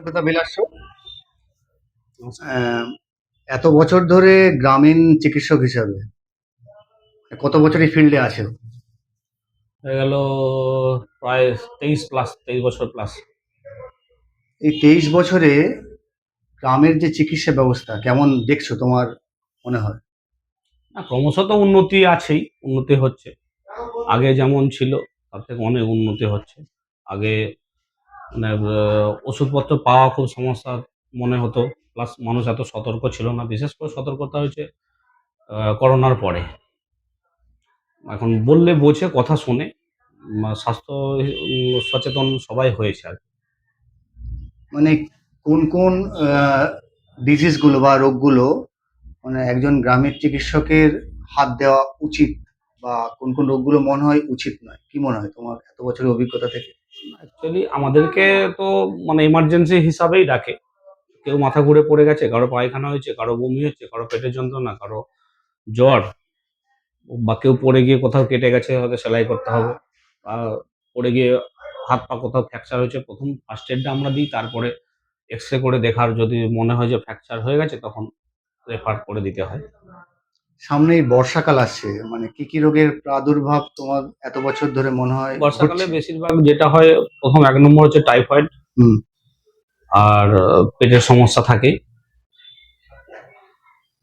কথা বিলাস, আহ, এত বছর ধরে গ্রামীণ চিকিৎসক হিসাবে কত বছর এই ফিল্ডে আছে? হয়ে গেল প্রায় 23 বছর প্লাস। এই 23 বছরে গ্রামের যে চিকিৎসা ব্যবস্থা কেমন দেখছো তোমার মনে হয়? না, ক্রমশ তো উন্নতি আছেই, উন্নতি হচ্ছে। আগে যেমন ছিল তার থেকে অনেক উন্নতি হচ্ছে। আগে মানে ওষুধপত্র পাওয়া খুব সমস্যা মনে হতো, প্লাস মানুষ এত সতর্ক ছিল না। বিশেষ করে সতর্কতা হয়েছে করোনার পরে। এখন বললে বোঝে, কথা শোনে, স্বাস্থ্য সচেতন সবাই হয়েছে আর কি। মানে কোন কোন ডিজিজ গুলো বা রোগগুলো মানে একজন গ্রামের চিকিৎসকের হাত দেওয়া উচিত, বা কোন কোন রোগগুলো মনে হয় উচিত নয়? কি মনে হয় তোমার এত বছরের অভিজ্ঞতা থেকে? অ্যাকচুয়ালি আমাদেরকে তো মানে এমার্জেন্সি হিসাবেই ডাকে। কেউ মাথা ঘুরে পড়ে গেছে, কারো পায়খানা হয়েছে, কারো বমি হচ্ছে, কারো পেটের যন্ত্রণা, কারো জ্বর, বা কেউ পড়ে গিয়ে কোথাও কেটে গেছে, হয়তো সেলাই করতে হবে, বা পড়ে গিয়ে হাত পা কোথাও ফ্র্যাকচার হয়েছে, প্রথম ফার্স্ট এডটা আমরা দিই। তারপরে এক্স-রে করে দেখার, যদি মনে হয় যে ফ্র্যাকচার হয়ে গেছে, তখন রেফার করে দিতে হয়। সামনেই বর্ষাকাল আসছে, মানে কি কি রোগের প্রাদুর্ভাব তোমার এত বছর ধরে মনে হয় বর্ষাকালে ঘটছে? বেশিরভাগ যেটা হয়, প্রথম ১ নম্বর হচ্ছে টাইফয়েড। হুম। আর পেটের সমস্যা থাকেই।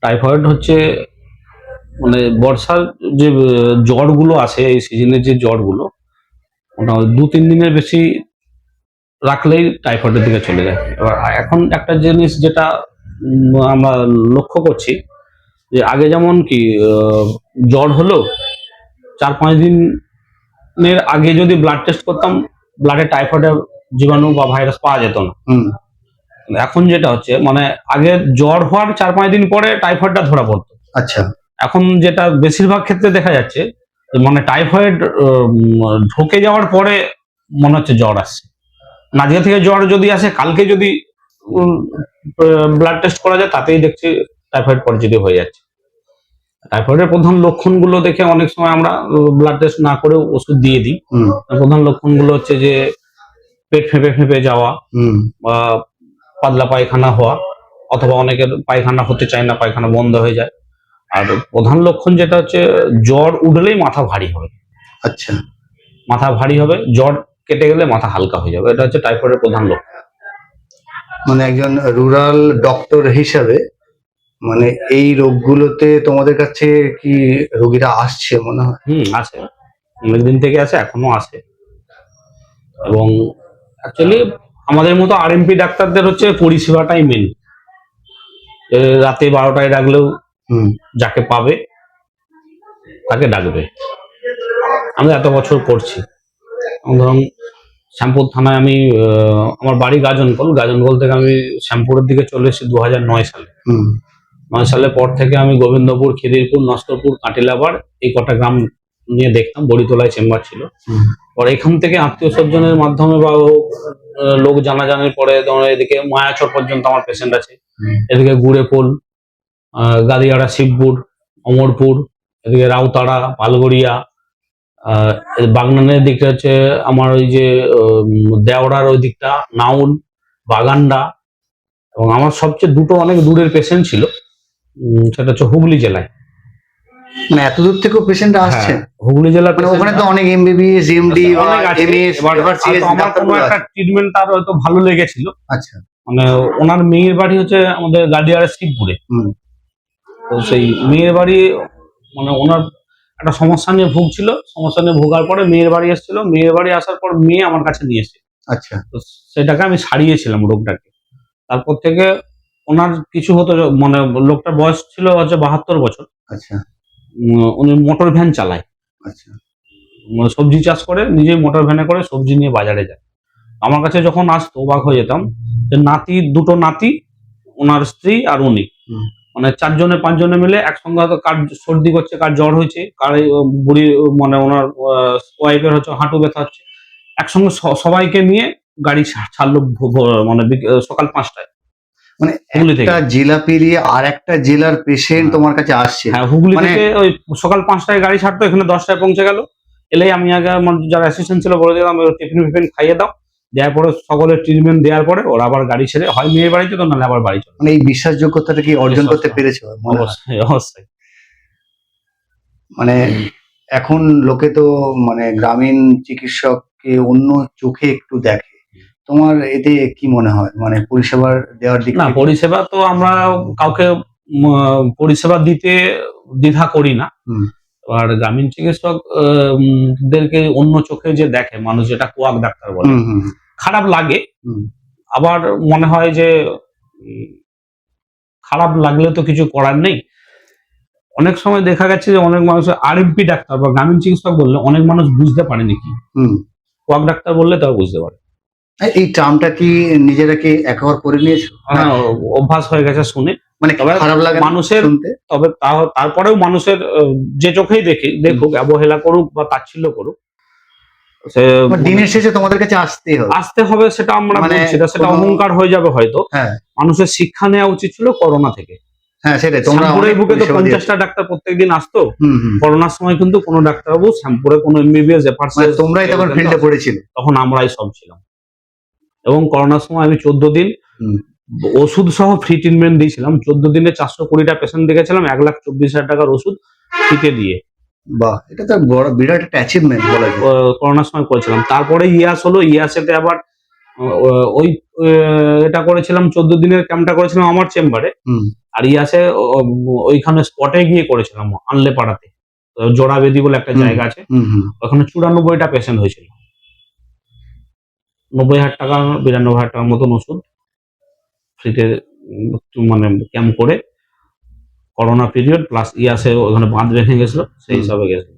টাইফয়েড হচ্ছে মানে বর্ষার যে জ্বরগুলো আসে, এই সিজনের যে জ্বরগুলো, ওটা ২-৩ দিনের বেশি রাখলেই টাইফয়েডের দিকে চলে যায়। এবার এখন একটা জিনিস যেটা আমরা লক্ষ্য করছি, যে আগে যেমন কি জ্বর হলো ৪-৫ দিনের আগে যদি ব্লাড টেস্ট করতাম, ব্লাডে টাইফয়েডের জীবাণু বা ভাইরাস পাওয়া যেত না। হুম। এখন যেটা হচ্ছে, মানে আগে জ্বর হওয়ার ৪-৫ দিন পরে টাইফয়েডটা ধরা পড়তো। আচ্ছা। এখন যেটা বেশিরভাগ ক্ষেত্রে দেখা যাচ্ছে, মানে টাইফয়েড ঢুকে যাওয়ার পরে মনে হচ্ছে জ্বর আসছে। আজকে থেকে জ্বর যদি আসে, কালকে যদি ব্লাড টেস্ট করা যায়, তাতেই দেখছি টাইফয়েড পজিটিভ হয়ে যাচ্ছে। টাইফয়েডের প্রধান লক্ষণগুলো দেখে অনেক সময় আমরা ব্লাড টেস্ট না করেও ওষুধ দিয়ে দিই। প্রধান লক্ষণগুলো হচ্ছে যে পেট ফেঁপে ফেঁপে যাওয়া, বা পাতলা পায়খানা হওয়া, অথবা অনেকের পায়খানা হতে চায় না, পায়খানা বন্ধ হয়ে যায়। আর প্রধান লক্ষণ যেটা হচ্ছে, জ্বর উঠলেই মাথা ভারী হবে। আচ্ছা। মাথা ভারী হবে, জ্বর কেটে গেলে মাথা হালকা হয়ে যাবে। এটা হচ্ছে টাইফয়েডের প্রধান লক্ষণ। মানে একজন রুরাল ডক্টর হিসাবে, মানে এই রোগগুলোতে তোমাদের কাছে কি রোগীরা আসছে মনে হয়? আছে, অনেকদিন থেকে আছে, এখনো আছে। এবং অ্যাকচুয়ালি আমাদের মতো আরএমপি ডাক্তারদের হচ্ছে পরিষেবাটাই মেন। রাতে ১২টায় ডাকলেও যাকে পাবে তাকে ডাকবে। আমরা এত বছর করছি। ধরুন শ্যামপুর থানায় আমি, আমার বাড়ি গাজনকল। গাজনকল থেকে আমি শ্যামপুরের দিকে চলে এসেছি ২০০৯ সালে। ৯ সালের পর থেকে আমি গোবিন্দপুর, খিদিরপুর, নষ্টপুর, কাটিলাবাড়, এই কটা গ্রাম নিয়ে দেখতাম। বড়িতলায় চেম্বার ছিল। পরে এখান থেকে আত্মীয় স্বজনের মাধ্যমে বা লোক জানাজানির পরে এদিকে মায়াচর পর্যন্ত আমার পেশেন্ট আছে। এদিকে গুড়েপোল, গাদিয়াড়া, শিবপুর, অমরপুর, এদিকে রাউতাড়া, পালগড়িয়া, বাগনানের দিকটা হচ্ছে আমার ওই যে দেওড়ার ওই দিকটা, নাউল, বাগান্ডা। এবং আমার সবচেয়ে দুটো অনেক দূরের পেশেন্ট ছিল, সেটা হচ্ছে হুগলি জেলায়। মানে এত দূর থেকেও পেশেন্ট আসছে? হুগলি জেলা, মানে ওখানে তো অনেক এমবিবিএস, এমডি, অনেক আছে। এমএস, এবার আমার কোনো একটা ট্রিটমেন্ট তার হয়তো ভালো লেগেছিল। আচ্ছা। মানে ওনার মেয়ের বাড়ি হচ্ছে আমাদের গাদিয়াড়া শিবপুরে। তো সেই মেয়ের বাড়ি, মানে ওনার একটা সমস্যা নিয়ে ভুগছিল। সমস্যা নিয়ে ভোগার পরে মেয়ের বাড়ি এসেছিল। মেয়ের বাড়ি আসার পর মেয়ে আমার কাছে নিয়ে এসে, আচ্ছা, তো সেটাকে আমি সারিয়েছিলাম রোগটাকে। তারপর থেকে ওনার কিছু হতো, মানে লোকটার বয়স ছিল হচ্ছে ৭২ বছর। আচ্ছা। উনি মোটর ভ্যান চালায়। আচ্ছা। সবজি চাষ করে, নিজেই মোটর ভ্যানে করে সবজি নিয়ে বাজারে যায়। আমার কাছে যখন আসতো অবাক হয়ে যেতাম, যে দুটো নাতি, ওনার স্ত্রী আর উনি, মানে ৪ জনে ৫ জনে মিলে একসঙ্গে হয়তো কার সর্দি করছে, কার জ্বর হয়েছে, কার বুড়ি মানে ওনার ওয়াইফের হচ্ছে হাঁটু ব্যথা হচ্ছে, একসঙ্গে সবাইকে নিয়ে গাড়ি ছাড়লো মানে সকাল ৫টায়। মানে হুগলি থেকে, একটা জেলা পেরিয়ে আর একটা জেলার পেশেন্ট তোমার কাছে আসছে? হ্যাঁ, হুগলি থেকে ওই সকাল ৫টায় গাড়ি ছাড়তো, এখানে ১০টায় পৌঁছে গেল। এলেই আমি আগে আমার যারা অ্যাসিস্ট্যান্ট ছিল বলে দিলাম, টিফিন ফিফিন খাইয়ে দাও, দেওয়ার পরে সকলের ট্রিটমেন্ট দেওয়ার পরে ওরা আবার গাড়ি ছেড়ে হয় মেয়ের বাড়ি যেত, নাহলে আবার বাড়ি চলে। মানে এই বিশ্বাসযোগ্যতাটা কি অর্জন করতে পেরেছে মনে হয়? অবশ্যই অবশ্যই। মানে এখন লোকে তো মানে গ্রামীণ চিকিৎসককে অন্য চোখে একটু দেখে। তোমার এতে কি মনে হয়? মানে পরিষেবার দেওয়ার দিক না, থেকে? পরিষেবা তো আমরা কাউকে পরিষেবা দিতে দ্বিধা করি না। হুম, আর গ্রামীণ চিকিৎসক দেরকে অন্য চোখে যে দেখে মানুষ, যেটা কোয়াক ডাক্তার বলে, হুম, হুম, খারাপ লাগে। হুম, আবার মনে হয় যে উম, খারাপ লাগলে তো কিছু করার নেই। অনেক সময় দেখা গেছে যে অনেক মানুষ আরএমপি ডাক্তার বা গ্রামীণ চিকিৎসক বললে অনেক মানুষ বুঝতে পারেনি কি, হুম। কোয়াক ডাক্তার বললে তাও বুঝতে পারে। এই টার্মটা কি নিজেরা কি একবার করে নিয়েছো? হ্যাঁ, অভ্যাস হয়ে গেছে শুনে। মানে তবে খারাপ লাগে না মানুষের শুনতে? তবে তারপরেও মানুষের যে চোখেই দেখুক, অবহেলা করুক বা তাচ্ছিল্য করুক, সে মানে দিনের শেষে তোমাদের কাছে আসতেই হবে। আসতে হবে, সেটা আমরা মানে বলছি না, সেটা কোনো- অহংকার হয়ে যাবে হয়তো। হ্যাঁ, মানুষের শিক্ষা নেওয়া উচিত ছিল করোনা থেকে। হ্যাঁ, সেটাই। তোমরা শ্যামপুরের অনেক বুকে তো পরিষেবা দিয়েছো। 50টা ডাক্তার প্রত্যেকদিন আসতো। হুম, হুম। করোনার সময় কিন্তু কোনো ডাক্তারবাবু শ্যামপুরে কোনো এমবিবিএস মানে তোমরাই তখন ফিল্ডে পড়েছিলে। তখন আমরাই সব ছিলাম। এবং করোনার সময় আমি 14 দিন হুম। ওষুধ সহ ফ্রি ট্রিটমেন্ট দিয়েছিলাম। 14 দিনে 420টা পেশেন্ট দেখেছিলাম, 1,24,000 টাকার ওষুধ ফ্রিতে দিয়ে। বাহ! এটা তো বড় বিরাট একটা অ্যাচিভমেন্ট বলা যায়। করোনার সময় করেছিলাম। তারপরে ইয়াস হলো, ইয়াসেতে আবার ওই এটা করেছিলাম, 14 দিনের ক্যাম্পটা করেছিলাম আমার চেম্বারে। হুম, আর ইয়াসে ওইখানে স্পটে গিয়ে করেছিলাম আনলে পাড়াতে। জোড়াবেদি বলে একটা হুম, জায়গা আছে, হুম, হুম। ওখানে 94টা পেশেন্ট হয়েছিল। 90,000 টাকা 92,000 টাকার মতন ওষুধ ফ্রিতে মানে ক্যাম্প করে, করোনা পিরিয়ড প্লাস ইয়াসে ওখানে বাঁধ রেখে গেছিল, সেই হুম, হিসাবে গেছিল।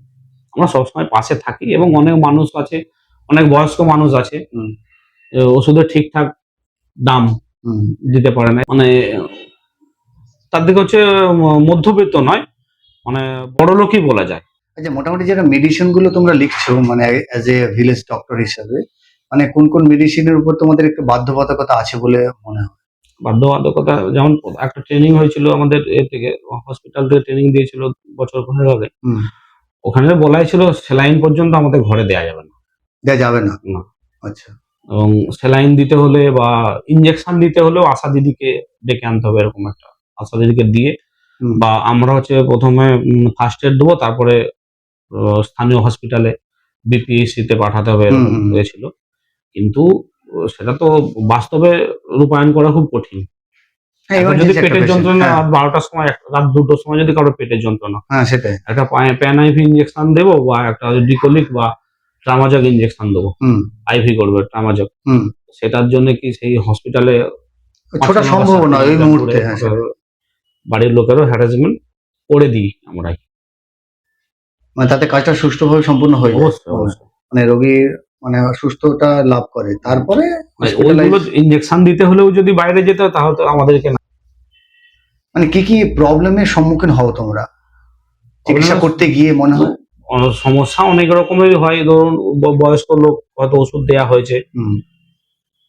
আমরা সবসময় পাশে থাকি এবং অনেক মানুষ আছে, অনেক বয়স্ক মানুষ আছে, হুম, ওষুধের ঠিকঠাক দাম হুম। দিতে পারে না। মানে তার দিকে হচ্ছে মধ্যবিত্ত নয়, মানে বড়লোকই বলা যায়। আচ্ছা, মোটামুটি যেটা মেডিসিন গুলো তোমরা লিখছো মানে অ্যাজ এ ভিলেজ ডক্টর হিসাবে, মানে কোন কোন মেডিসিনের উপর তোমাদের একটু বাধ্যবাধকতা আছে বলে মনে হয়? বাধ্যবাধকতা যেমন একটা ট্রেনিং হয়েছিল আমাদের থেকে, হসপিটাল থেকে ট্রেনিং দিয়েছিল বছর 15 আগে। হুম। ওখানে বলাই ছিল সেলাইন পর্যন্ত আমাদের ঘরে দেয়া যাবে না। দেয়া যাবে না? না। আচ্ছা। এবং সেলাইন দিতে হলে বা ইনজেকশন দিতে হলেও আশা দিদিকে ডেকে আনতে হবে, এরকম একটা আশা দিদিকে দিয়ে, হুম, বা আমরা হচ্ছে প্রথমে ফার্স্ট এড দেবো, তারপরে স্থানীয় হসপিটালে বিপিএসসি তে পাঠাতে হবে, হুম, এরকম হুম। হয়েছিল। কিন্তু সেটা তো বাস্তবে রূপায়ণ করা খুব কঠিন। হ্যাঁ, এখন যদি এমার্জেন্সি একটা পেটের পেশেন্ট। যন্ত্রণা হ্যাঁ, রাত 12টার সময়, রাত 2টোর সময় যদি কারোর পেটের যন্ত্রণা, হ্যাঁ, সেটাই। একটা প্যান আইভি ইনজেকশন দেবো বা একটা ডিকোলিক বা ট্রামাজক ইনজেকশন দেবো, হুম, আইভি করবে ট্রামাজক। হুম। সেটার জন্য কি সেই হসপিটালে ছোটা 5-6 বা সম্ভব 7 নয় ওই কিলোমিটার মুহূর্তে। দূরে, হ্যাঁ, সেটাই। বাড়ির লোকেরও হ্যারাসমেন্ট করে দিই আমরাই। মানে তাতে কাজটা সুষ্ঠুভাবে সম্পূর্ণ হয়ে যায় অবশ্যই, মনে হয়। অবশ্যই। মানে রোগীর মানে সুস্থতা লাভ করে। তারপরে ওইগুলো হসপিটালাইজ। ইনজেকশন দিতে হলেও যদি বাইরে যেতে হয় তাহলে তো আমাদেরকে না। মানে কি, কি প্রবলেম এর সম্মুখীন হও তোমরা? চিকিৎসা করতে গিয়ে মনে হয়? সমস্যা অনেক রকমেরই হয়। ধরুন বয়স্ক লোক, হয়তো ওষুধ দেয়া হয়েছে, হুম,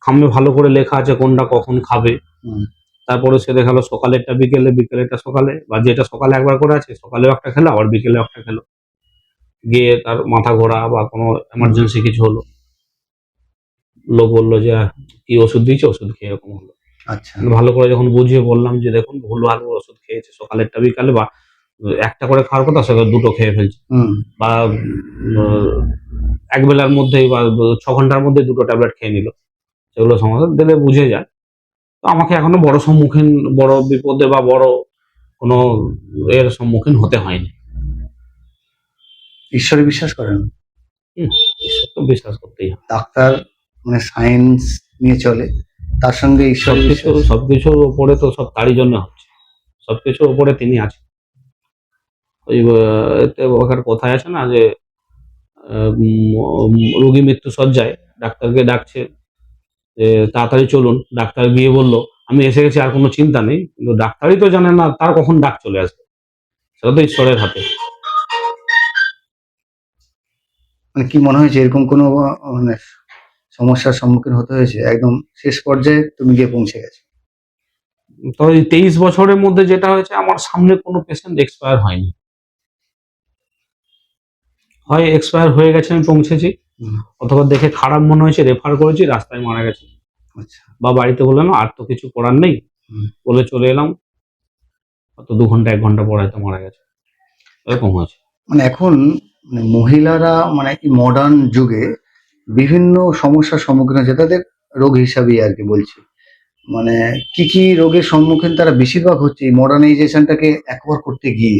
খামে ভালো করে লেখা আছে কোনটা কখন খাবে, হুম, তারপরে সে দেখালো সকালেরটা বিকেলে, বিকেলেরটা সকালে, বা যেটা সকালে একবার করে আছে সকালেও একটা খেলো, আবার বিকেলেও একটা খেলো, গিয়ে তার মাথা ঘোরা বা কোনো হুম। এমার্জেন্সি কিছু হলো, লোক বললো যে কি ওষুধ দিয়েছে, ওষুধ খেয়ে এরকম হলো। আচ্ছা। ভালো করে যখন বুঝিয়ে বললাম যে দেখুন ভুলভাল ওষুধ খেয়েছে, সকালেরটা বিকালে, বা একটা করে খাওয়ার কথা সেটা 2টো খেয়ে ফেলছে, হুম। বা এক বেলার মধ্যেই বা 6 ঘন্টার মধ্যে 2টো ট্যাবলেট খেয়ে নিল, সেগুলো সমাধান দিলে বুঝে যায়। তো আমাকে এখনো বড় বিপদে বা বড় কোনো এর সম্মুখীন হতে হয়নি। ঈশ্বরে বিশ্বাস করেন? হুম, ঈশ্বর তো বিশ্বাস করতেই হয়। ডাক্তার মানে সায়েন্স নিয়ে চলে। তার সঙ্গে ঈশ্বরের বিশ্বাস। সবকিছুর উপরে তো সব তারই জন্য হচ্ছে। সবকিছুর উপরে তিনি আছেন। ওই এতে ওখানে কথায় আছে না যে রোগী মৃত্যু শয্যায় ডাক্তারকে ডাকছে যে তাড়াতাড়ি চলুন। ডাক্তার গিয়ে বলল, "আমি এসে গেছি, আর কোনো চিন্তা নেই।" কিন্তু ডাক্তারই তো জানে না তার কখন ডাক চলে আসবে। সেটা তো ঈশ্বরের হাতে। মানে কি মনে হয়েছে এরকম কোনো মানে সমস্যার সম্মুখীন হতে হয়েছে? একদম শেষ পর্যায়ে তুমি গিয়ে পৌঁছে গেছো। তবে এই 23 বছরের মধ্যে যেটা হয়েছে, আমার সামনে কোনো পেশেন্ট এক্সপায়ার হয়নি। হয় এক্সপায়ার হয়ে গেছে, আমি পৌঁছেছি, হুম। অথবা দেখে খারাপ মনে হয়েছে, রেফার করেছি, রাস্তায় মারা গেছে, আচ্ছা। বা বাড়িতে বললাম আর তো কিছু করার নেই, হুম। বলে চলে এলাম, হয়তো 2 ঘন্টা 1 ঘন্টা পর হয়তো মারা গেছে, এরকম হয়েছে। মানে এখন মানে মহিলারা মানে এই মডার্ন যুগে বিভিন্ন সমস্যার সম্মুখীন হচ্ছে তাদের রোগ হিসাবেই আর কি বলছি। মানে কি রোগের সম্মুখীন তারা বেশিরভাগ হচ্ছে এই মডার্নাইজেশনটাকে একবার করতে গিয়ে?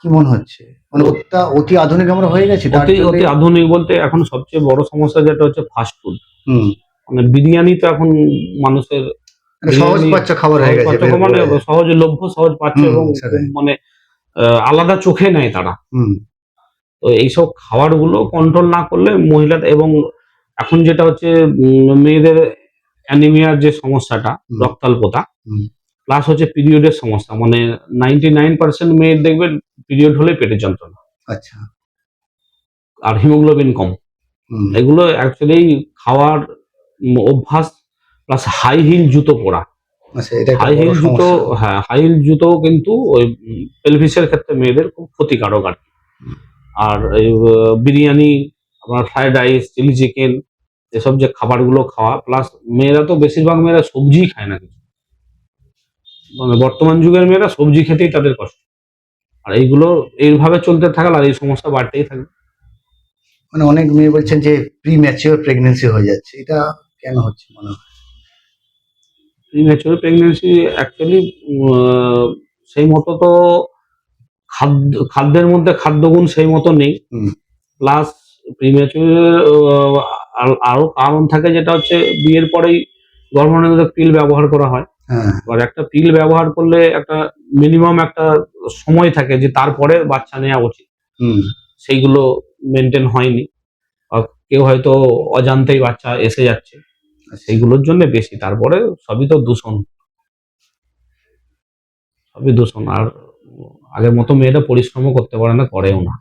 কি মনে হচ্ছে? মানে অতি আধুনিক আমরা হয়ে গেছি তার অতি জন্যে। অতি আধুনিক বলতে এখন সবচেয়ে বড় সমস্যা যেটা হচ্ছে ফাস্ট ফুড। হুম। মানে বিরিয়ানি তো এখন মানুষের, মানে বিরিয়ানি সহজপাচ্য খাবার হয়ে গেছে সহজপাচ্য, বের মানে বলা যায়। সহজলভ্য, সহজ পাচ্য, হুম, এবং খুব সেটাই। মানে আলাদা চোখে নেয় তারা। হুম, তো এইসব খাবারগুলো কন্ট্রোল না করলে মহিলাদের, এবং এখন যেটা হচ্ছে মেয়েদের অ্যানিমিয়ার যে সমস্যাটা, হুম, রক্তাল্পতা, হুম। প্লাস হচ্ছে পিরিয়ডের সমস্যা, মানে 99% মেয়ের দেখবেন পিরিয়ড হলে পেটের যন্ত্রণা আচ্ছা। আর হিমোগ্লোবিন কম। হুম। এগুলো অ্যাকচুয়ালি খাওয়ার অভ্যাস, প্লাস হাই হিল জুতো পরা। আচ্ছা, এটা একটা হাই বড় হিল জুতো, সমস্যা। হ্যাঁ, হাই হিল জুতো কিন্তু ওই পেলভিসের ক্ষেত্রে মেয়েদের খুব ক্ষতিকারক আর কি। আর এই বিরিয়ানি, আপনার ফ্রাইড রাইস, চিলি চিকেন, এসব যে খাবারগুলো খাওয়া, প্লাস মেয়েরা তো বেশিরভাগ মেয়েরা সবজিই খায় না কিছু। মানে বর্তমান যুগের মেয়েরা সবজি খেতেই তাদের কষ্ট। আর এইগুলো এইভাবে চলতে থাকলে আর এই সমস্যা বাড়তেই থাকবে। মানে অনেক মেয়ে বলছেন যে প্রিম্যাচিওর প্রেগন্যান্সি হয়ে যাচ্ছে। এটা কেন হচ্ছে মনে হয়? প্রিম্যাচিওর প্রেগন্যান্সি অ্যাকচুয়ালি সেই মতো তো খাদ্যের মধ্যে খাদ্যগুণ সেই মতো নেই। হুম। প্লাস প্রিম্যাচিওর আরো কারণ থাকে, যেটা হচ্ছে বিয়ের পরেই গর্ভনিরোধক পিল ব্যবহার করা হয়। হ্যাঁ। এবার একটা পিল ব্যবহার করলে একটা মিনিমাম একটা সময় থাকে যে তারপরে বাচ্চা নেওয়া উচিত, হুম। সেইগুলো মেনটেন হয়নি, বা কেউ হয়তো অজান্তেই বাচ্চা এসে যাচ্ছে, আচ্ছা। সেইগুলোর জন্য বেশি। তারপরে সবই তো দূষণ, সবই দূষণ। আর আগের মতো মেয়েরা পরিশ্রমও করতে পারে না, করেও না।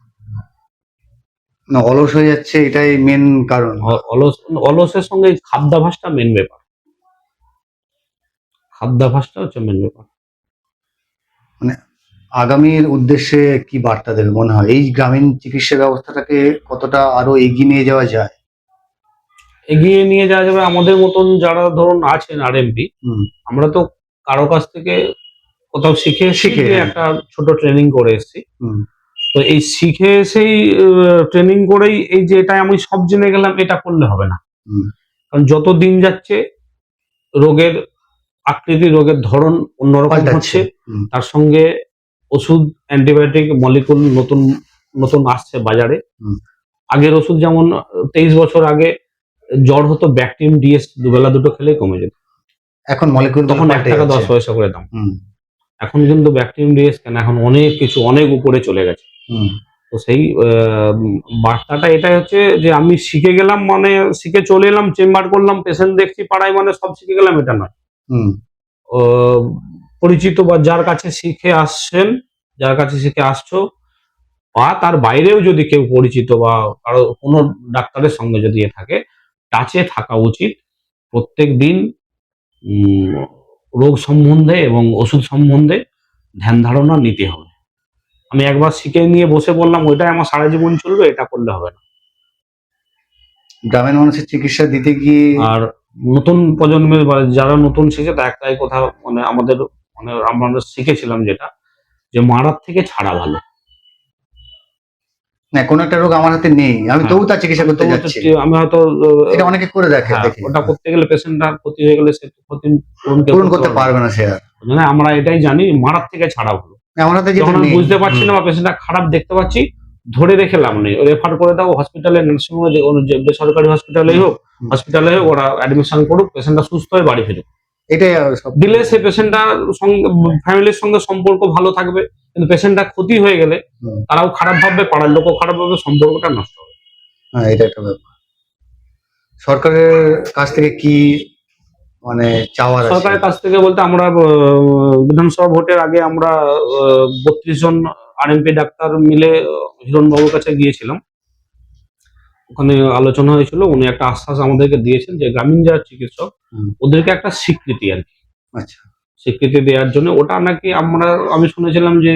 না, অলস হয়ে যাচ্ছে এটাই মেন কারণ। অলস, অলসের সঙ্গে এই খাদ্যাভ্যাসটা মেন ব্যাপার, খাদ্যাভ্যাসটা হচ্ছে মেন ব্যাপার। মানে আগামীর উদ্দেশ্যে কি বার্তা দেবে মনে হয়? এই গ্রামীণ চিকিৎসা ব্যবস্থাটাকে কতটা আরো এগিয়ে নিয়ে যাওয়া যায়? এগিয়ে নিয়ে যাওয়া যাবে আমাদের মতন যারা ধরুন আছেন আরএমপি। হুম। আমরা তো কারো কাছ থেকে কোথাও শিখে এসেছি, শিখে, যে হ্যাঁ। একটা ছোট ট্রেনিং করে এসেছি। হুম। তো এই শিখে এসেই ট্রেনিং করেই এই যে এটা আমি সব জেনে গেলাম, এটা করলে হবে না। হুম। কারণ যত দিন যাচ্ছে রোগের আকৃতি, রোগের ধরন অন্যরকম পাল্টাচ্ছে। হচ্ছে। হুম। তার সঙ্গে ওষুধ, অ্যান্টিবায়োটিক মলিকুল নতুন নতুন আসছে বাজারে। হুম। আগের ওষুধ যেমন 23 বছর আগে জ্বর হতো, ব্যাকটিম ডিএস দুবেলা দুটো খেলেই কমে যেত, এখন মলিকিউল গুলো তখন 1 পাল্টে টাকা যাচ্ছে। 10 পয়সা করে দাম। হুম। এখন কিন্তু ব্যাকটিম ডিএস কেন, এখন অনেক কিছু অনেক উপরে চলে গেছে। হুম। তো সেই বার্তাটা এটাই হচ্ছে যে আমি শিখে গেলাম মানে শিখে চলে এলাম, চেম্বার করলাম, পেশেন্ট দেখছি পাড়ায়, মানে সব শিখে গেলাম এটা নয়। হুম। ও, পরিচিত বা যার কাছে শিখে আসছেন, যার কাছে শিখে আসছো, বা তার বাইরেও যদি কেউ পরিচিত বা কারো কোনো ডাক্তারের সঙ্গে যদি এ থাকে, টাচে থাকা উচিত। প্রত্যেক দিন রোগ সম্বন্ধে এবং ওষুধ সম্বন্ধে ধ্যান ধারণা নিতে হবে। আমি একবার শিখে নিয়ে বসে বললাম ওইটাই আমার সারা জীবন চলবে, এটা করলে হবে না। গ্রামের মানুষের চিকিৎসা দিতে গিয়ে। আর নতুন প্রজন্মের বা যারা নতুন শিখে, তা একটাই কথা, মানে আমাদের, মানে আমরা শিখেছিলাম যেটা, যে মারার থেকে ছাড়া ভালো। না, কোনো একটা রোগ আমার হাতে নেই, আমি হ্যাঁ, তবু তার চিকিৎসা আমি তো করতে যাচ্ছি। আমি হয়তো এটা অনেকে করে দেখে হ্যাঁ, দেখি। ওটা করতে গেলে পেশেন্টটার ক্ষতি হয়ে গেলে সে ক্ষতি পূরণ কেউ পূরণ করতে করতে পারবে না। পারবে না সে আর। মানে আমরা এটাই জানি, মারার থেকে ছাড়া ভালো। আমার হাতে যেটা যখন আমি নেই। বুঝতে পারছি হুম। না বা পেশেন্টটা খারাপ দেখতে পাচ্ছি, ধরে রেখে লাভ নেই, রেফার করে দাও হসপিটালে, নার্সিংহোমে, যে বেসরকারি হসপিটালেই হুম। হোক, হুম। হসপিটালে হোক, ওরা অ্যাডমিশন করুক, পেশেন্টটা সুস্থ হয়ে বাড়ি ফিরুক। এটাই সব। দিলে সে পেশেন্টটার সঙ্গে, ফ্যামিলির সঙ্গে সম্পর্ক ভালো থাকবে। কিন্তু পেশেন্টটা ক্ষতি হয়ে গেলে হুম। তারাও খারাপ ভাববে, পাড়ার লোকও খারাপ ভাববে, সম্পর্কটা নষ্ট হবে। হ্যাঁ, এটা একটা ব্যাপার। সরকারের কাছ থেকে কি মানে চাওয়ার আছে? সরকারের কাছ থেকে বলতে, আমরা বিধানসভা ভোটের আগে আমরা 32 জন আরএমপি ডাক্তার মিলে হিরণবাবুর কাছে গিয়েছিলাম। ওখানে আলোচনা হয়েছিল, উনি একটা আশ্বাস আমাদেরকে দিয়েছেন যে গ্রামীণ যারা চিকিৎসক, হুম। ওদেরকে একটা স্বীকৃতি আর কি, আচ্ছা। স্বীকৃতি দেওয়ার জন্য। ওটা নাকি আমি শুনেছিলাম যে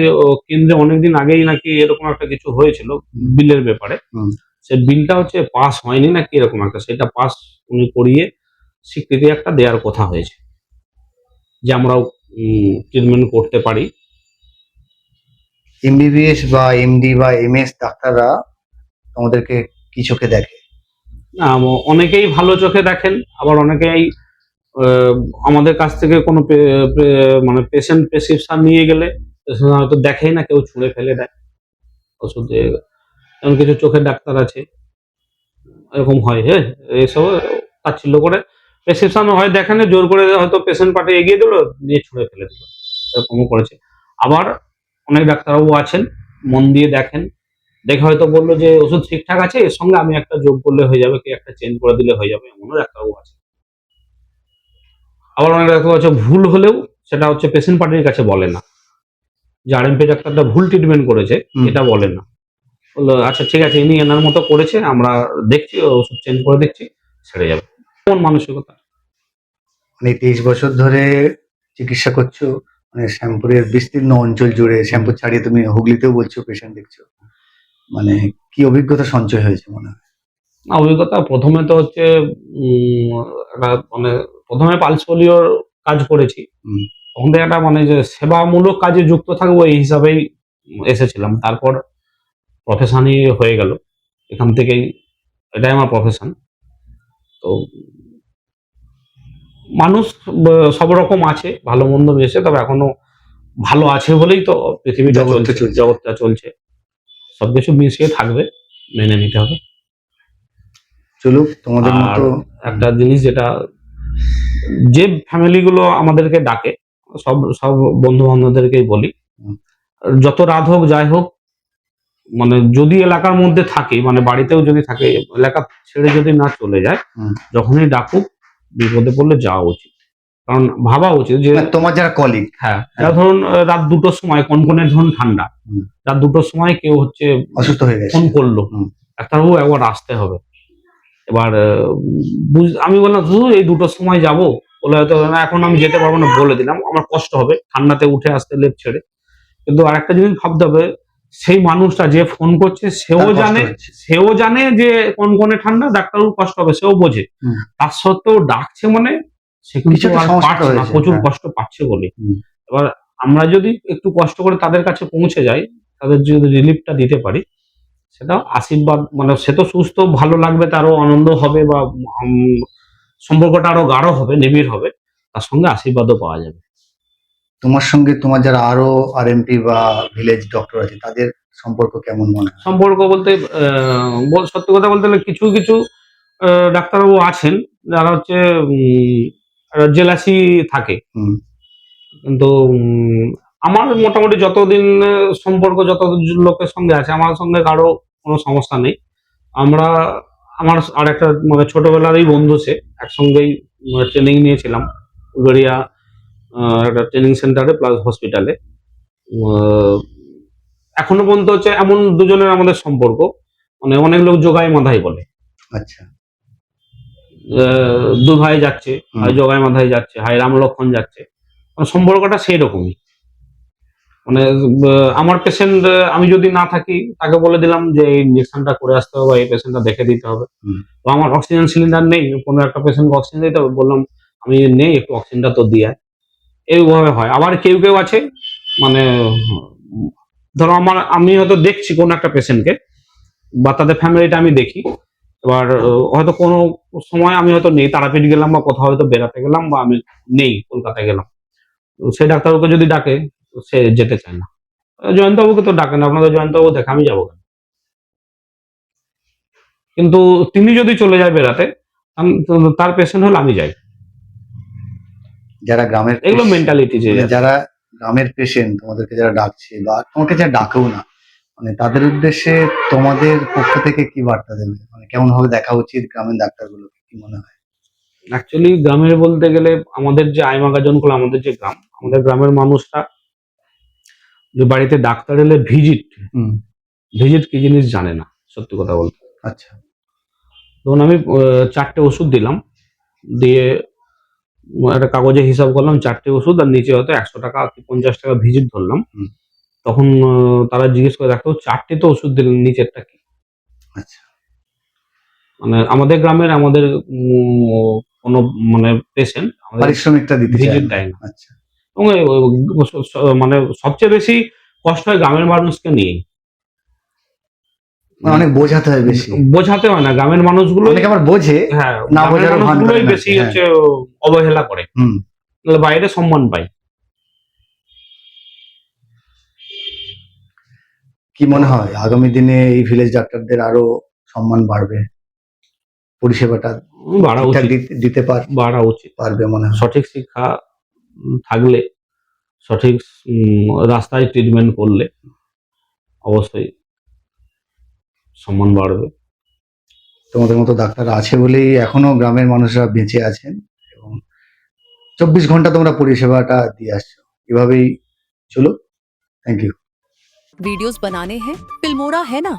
কেন্দ্রে অনেকদিন আগেই নাকি এরকম একটা কিছু হয়েছিল বিলের ব্যাপারে। হুম। সে বিলটা হচ্ছে পাস হয়নি না কি এরকম একটা, সেটা পাস উনি করিয়ে স্বীকৃতি একটা দেওয়ার কথা হয়েছে যে আমরাও ট্রিটমেন্ট করতে পারি। এমবিবিএস বা এমডি বা এমএস ডাক্তাররা তোমাদেরকে কি চোখে দেখে? না, অনেকেই ভালো চোখে দেখেন, আবার অনেকেই আহ, আমাদের কাছ থেকে কোনো মানে পেশেন্ট প্রেসক্রিপশন নিয়ে গেলে patient হয়তো দেখেই না, কেউ ছুঁড়ে ফেলে দেয় ওষুধ দিয়ে। এমন কিছু চোখের ডাক্তার আছে, এরকম হয়। হ্যাঁ, এসব তাচ্ছিল্য করে প্রেসক্রিপশন হয় দেখেন, জোর করে হয়তো পেশেন্ট পার্টে এগিয়ে দিল, দিয়ে ছুঁড়ে ফেলে দিল, এরকমও করেছে। আবার অনেক ডাক্তারবাবু আছেন, মন দিয়ে দেখেন, দেখে হয়তো বললো যে ওষুধ ঠিকঠাক আছে, এর সঙ্গে আমি একটা যোগ করলে হয়ে যাবে, কি একটা চেঞ্জ করে দিলে হয়ে যাবে, এমনও ডাক্তারবাবু আছে। আবার অনেক ডাক্তারবাবু আছে ভুল হলেও সেটা হচ্ছে পেশেন্ট পার্টির কাছে বলে না, যে আরএমপি ডাক্তারটা ভুল ট্রিটমেন্ট করেছে এটা বলে না। বললো আচ্ছা ঠিক আছে, ইনি এনার মতো করেছে, আমরা দেখছি, ওষুধ চেঞ্জ করে দিচ্ছি, ছেড়ে যাবে। কোন মানসিকতা? মানে 23 বছর ধরে চিকিৎসা করছো, মানে শ্যামপুরের বিস্তীর্ণ অঞ্চল জুড়ে, শ্যামপুর ছাড়িয়ে তুমি হুগলিতেও বলছো পেশেন্ট দেখছো, মানে কি অভিজ্ঞতা সঞ্চয় হয়েছে মনে হয়? না, অভিজ্ঞতা প্রথমে তো হচ্ছে একটা মানে প্রথমে পালস পোলিওর কাজ করেছি, হুম, তখন থেকে একটা মানে যে সেবামূলক কাজে যুক্ত থাকবো এই হিসাবেই এসেছিলাম। তারপর প্রফেশনই হয়ে গেল, এখান থেকেই এটাই আমার প্রফেশন। তো মানুষ সব রকম আছে, ভালো মন্দ মিশে, তবে এখনো ভালো আছে বলেই তো পৃথিবীটা জগৎটা চলছে, চলছে। জগৎটা চলছে। সবকিছু মিশিয়ে থাকবে, মেনে নিতে হবে। চলুক তোমাদের আর মতো। একটা জিনিস যেটা, যে ফ্যামিলি গুলো আমাদেরকে ডাকে, সব সব বন্ধু বান্ধবদেরকেই বলি, হুম, যত রাত হোক যাই হোক, মানে যদি এলাকার মধ্যে থাকে, মানে বাড়িতেও যদি থাকে, এলাকা ছেড়ে যদি না চলে যায়, হুম। যখনই ডাকুক বিপদে পড়লে যাওয়া উচিত। কারণ ভাবা উচিত যে মানে তোমার যারা কলিগ। হ্যাঁ, যা ধরুন রাত 2টোর সময়, কনকনে ধরুন ঠান্ডা, হুম, রাত 2টোর সময় কেউ হচ্ছে অসুস্থ হয়ে গেছে। ফোন করলো, হুম, ডাক্তারবাবু একবার আসতে হবে। এবার আমি বললাম শুধু এই 2টোর সময় যাব, বলে হয়তো না এখন আমি যেতে পারবো না, বলে দিলাম, আমার কষ্ট হবে ঠান্ডাতে উঠে আসতে লেপ ছেড়ে। কিন্তু আরেকটা জিনিস ভাবতে হবে, সেই মানুষটা যে ফোন করছে সেও তার কষ্ট জানে, হচ্ছে। যে কনকনে ঠান্ডা, ডাক্তারবাবু কষ্ট হবে, সেও বোঝে। হুম, তার সত্ত্বেও ডাকছে মানে সে কিছু কিন্তু একটা আর সমস্যা তো পারছে না, হয়েছে। প্রচুর হ্যাঁ। কষ্ট পাচ্ছে বলে। হুম। এবার আমরা যদি একটু কষ্ট করে তাদের কাছে পৌঁছে যাই, তাদের যদি রিলিফটা দিতে পারি, সেটা আশীর্বাদ, মানে সে তো সুস্থ, ভালো লাগবে, তারও আনন্দ হবে, বা সম্পর্কটা আরো গাঢ় হবে, নিবিড় হবে, তার সঙ্গে আশীর্বাদও পাওয়া যাবে। তোমার সঙ্গে তোমার যারা আরো আরএমপি বা ভিলেজ ডক্টর আছে তাদের সম্পর্ক কেমন মনে হয়? সম্পর্ক বলতে সত্যি কথা বলতে গেলে কিছু কিছু ডাক্তারবাবু আছেন যারা হচ্ছে জেলাসি থাকে, হুম, কিন্তু আমার মোটামুটি যতদিন সম্পর্ক, যত লোকের সঙ্গে আছে, আমার সঙ্গে কারো কোনো সমস্যা নেই। আমরা, আমার আর একটা মানে ছোটবেলারই বন্ধু, সে একসঙ্গেই ট্রেনিং নিয়েছিলাম উলবেড়িয়া একটা ট্রেনিং সেন্টারে প্লাস হসপিটালে। এখনো পর্যন্ত হচ্ছে এমন দুজনের আমাদের সম্পর্ক, মানে অনেক লোক যোগাই মাধাই বলে। আচ্ছা। দু ভাই যাচ্ছে, হুম, হয় জগাই মাধাই যাচ্ছে, হয় রাম লক্ষণ যাচ্ছে, মানে সম্পর্কটা সেই রকমই। মানে আমার পেশেন্ট, আমি যদি না থাকি, তাকে বলে দিলাম যে এই ইঞ্জেকশনটা করে আসতে হবে, বা এই পেশেন্টটা দেখে দিতে হবে। হুম। তো আমার অক্সিজেন সিলিন্ডার নেই, কোনো একটা পেশেন্টকে অক্সিজেন দিতে হবে, বললাম আমি নেই, একটু অক্সিজেনটা তো দিয়ে আয়। এইভাবে হয়। আবার কেউ কেউ আছে, মানে ধরো আমি হয়তো দেখছি কোনো একটা পেশেন্টকে, বা তাদের ফ্যামিলিটা আমি দেখি, এবার হয়তো কোনো সময় আমি হয়তো নেই, তারাপীঠ গেলাম বা কোথাও হয়তো বেড়াতে গেলাম, বা আমি নেই, কলকাতায় গেলাম, তো সেই ডাক্তারবাবুকে যদি ডাকে, তো সে যেতে চায় না। জয়ন্তবাবুকে তো ডাকেন, আপনাদের জয়ন্তবাবু দেখে আমি যাবো কেন? কিন্তু তিনি যদি চলে যায় বেড়াতে, তো তার পেশেন্ট হলে আমি যাই। যারা গ্রামের এগুলো মেন্টালিটি যে মানে যারা গ্রামের পেশেন্ট তোমাদেরকে যারা ডাকছে বা তোমাকে যারা ডাকেও না, মানে তাদের উদ্দেশ্যে তোমাদের পক্ষ থেকে কি বার্তা দেবে? মানে কেমন ভাবে দেখা উচিত গ্রামের ডাক্তারগুলোকে, কি মনে হয়? অ্যাকচুয়ালি গ্রামের বলতে গেলে, আমাদের যে আইমাগাজন গুলো, আমাদের যে গ্রাম, আমাদের গ্রামের মানুষরা যে বাড়িতে ডাক্তার এলে ভিজিট, হুম, ভিজিট কি জিনিস জানে না, সত্যি কথা বলতে। আচ্ছা। তখন আমি 4টে ওষুধ দিলাম, দিয়ে একটা কাগজে হিসাব করলাম 4টে ওষুধ, আর নিচে হয়তো 100 টাকা কি 50 টাকা ভিজিট ধরলাম। হুম, তখন তারা জিজ্ঞেস করে, ডাক্তার 4টে তো ওষুধ দিলেন, নিচেরটা কি? আচ্ছা। মানে আমাদের গ্রামের আমাদের কোনো মানে পেশেন্ট আমাদের পারিশ্রমিকটা দিতে চায় ভিজিট না। দেয় না। আচ্ছা, এবং মানে সবচেয়ে বেশি কষ্ট হয় গ্রামের মানুষকে নিয়ে। মানে অনেক বোঝাতে হয় বেশি। বোঝাতে হয় না, গ্রামের মানুষগুলো অনেকে আবার বোঝে, হ্যাঁ, না গ্রামের বোঝারও ভান মানুষগুলোই করেন আর বেশি কি। হ্যাঁ, হচ্ছে অবহেলা করে। হুম। নাহলে বাইরে সম্মান পায়। কি মনে হয় আগামী দিনে এই ভিলেজ ডাক্তারদের আরো সম্মান বাড়বে? পরিষেবাটা বাড়া ঠিকঠাক উচিত, দিতে বাড়া উচিত। পারবে মনে হয়? সঠিক শিক্ষা থাকলে, সঠিক রাস্তায় ট্রিটমেন্ট করলে অবশ্যই সম্মান বাড়বে। তোমাদের মতো ডাক্তার আছে বলেই এখনো গ্রামের মানুষরা বেঁচে আছেন এবং 24 ঘন্টা তোমরা পরিষেবাটা দিয়ে আসছো। এভাবেই চলুক। Thank you. वीडियोस बनाने हैं फिल्मोरा है ना।